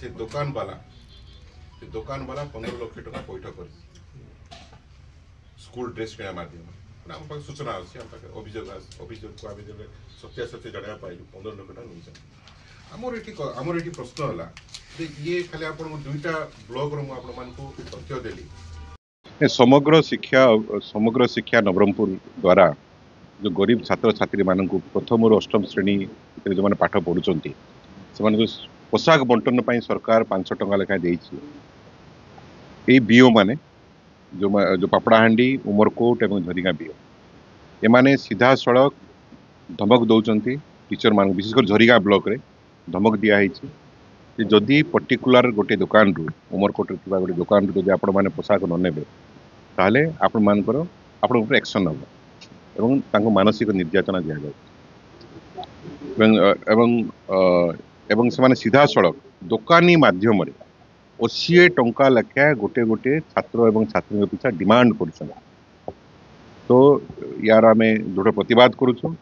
से दुकान वाला 15 लाख टका पैठ कर स्कूल ड्रेस किना माध्यम आम पाखे सूचना अच्छी अभियोग को आम जब सत्यासत्य जनाया पाइलु 15 लाख टका नहीं आमर ये प्रश्न है ये खाली आप दुईटा ब्लॉक तथ्य देली समग्र शिक्षा नवरंगपुर द्वारा जो गरीब छात्र छात्री मान प्रथम और अष्टम श्रेणी जो मैंने पाठ पढ़ुंट से पोशाक बंटन पर सरकार 500 टंका लेखा बीओ माने जो पापड़ाहांडी उमरकोट और झरिगा बीओ एमाने सीधा सड़क धमक दौरान टीचर मान विशेषकर झरिगा ब्लॉक रे धमक दिखाई जदि पर्टिकुलर गोटे दुकान रु उमरकोट गोटे दुकान रु जब आपण मैंने पोशाक न ने ताहले आपण मानकर आपण ऊपर एक्शन नब एवं तांको मानसिक निर्यातना दि एवं से माने सीधा सड़क दुकानी माध्यम 80 टंका लेखा गोटे गोटे छात्र एवं छात्री पिछा डिमांड कर तो यार आम दृढ़ प्रतिवाद करुचु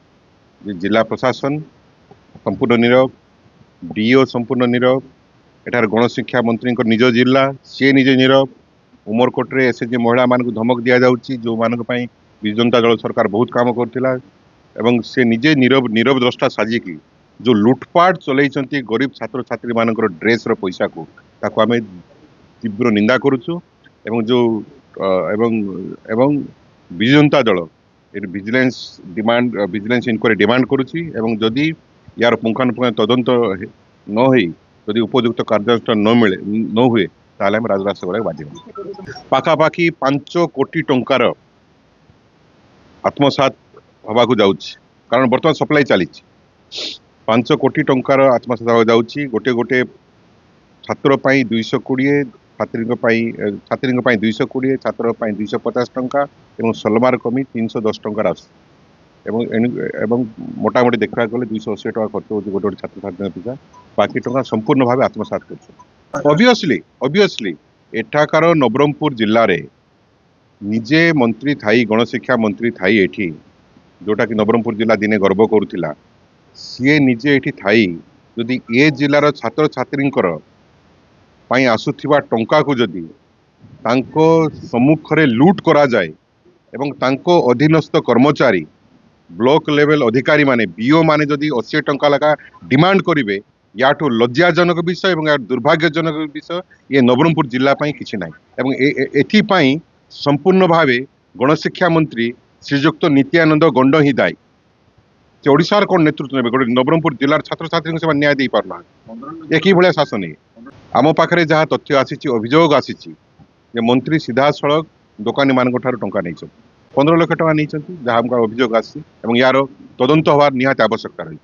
जिला प्रशासन संपूर्ण नीरव डीओ संपूर्ण नीरव एठार गणशिक्षा मंत्री निज जिला सी निजे नीरव उमरकोटे एसएचजी महिला मान धमक दि जाऊँगी जो मान विजु जनता दल सरकार बहुत काम करथिला एवं से निजे नीरव द्रष्टा साजिकी जो लुटपाट चलई गरीब छात्र छात्री मान ड्रेस पैसा को ताको आम तीव्र निंदा करुचु एवं जो एवं Biju Janata Dal vigilance inquiry demand करुची एवं जदि यार पुंखानुपुंख तदंत न होई जदि उपयुक्त कार्यानुष्ठान न हुए ताले हम राजरास्ता बाधिब पाखापाखि 5 कोटी टंकार आत्मसात हवाक जाउछि कारण बर्तमान सप्लाई चली 5 कोटी टंकार आत्मसात हवा जाउछि गोटे गोटे छात्र 220 छात्री 220 छात्र 250 टंका एवं सलमार कमी 310 टंका एवं मोटामोटी देखा गले 280 टका खर्च हो गोटे छात्र छात्री पिछा बाकी टंका संपूर्ण भाव आत्मसात कर ऑब्वियसली एठाकार नवरंगपुर जिले में निजे मंत्री थाई गणशिक्षा मंत्री थाई एठी जोटा कि नवरंगपुर जिला दिने गर्व करुला सी निजे एठी थाई जदि ए जिलार छात्र छात्री आसुथिबा टंका को जदि तांको सम्मुख रे लूट करा जाए एवं तांको अधीनस्थ कर्मचारी ब्लॉक लेवल अधिकारी माने बीओ माने जदि 80 टंका लगा डिमांड करिवे याठू लज्जाजनक विषय एवं दुर्भाग्यजनक विषय ये नवरंगपुर जिला किछि नाइ एवं एथि पई संपूर्ण भावे गणशिक्षा मंत्री श्रीजुक्त नित्यानंद गंड ही दायी से ओडिशार कौन नेतृत्व ने गोटे नवरंगपुर जिलार छात्र छात्री से न्याय दे पारना एक भाया शासन है आम पाखे जहाँ तथ्य आसी अभियोग आसी मंत्री सीधा सड़क दुकानी मान टंका नहीं 15 लाख टका नहीं जहाँ अभियोग आसी यार तदंत हवार निहाती आवश्यकता रही।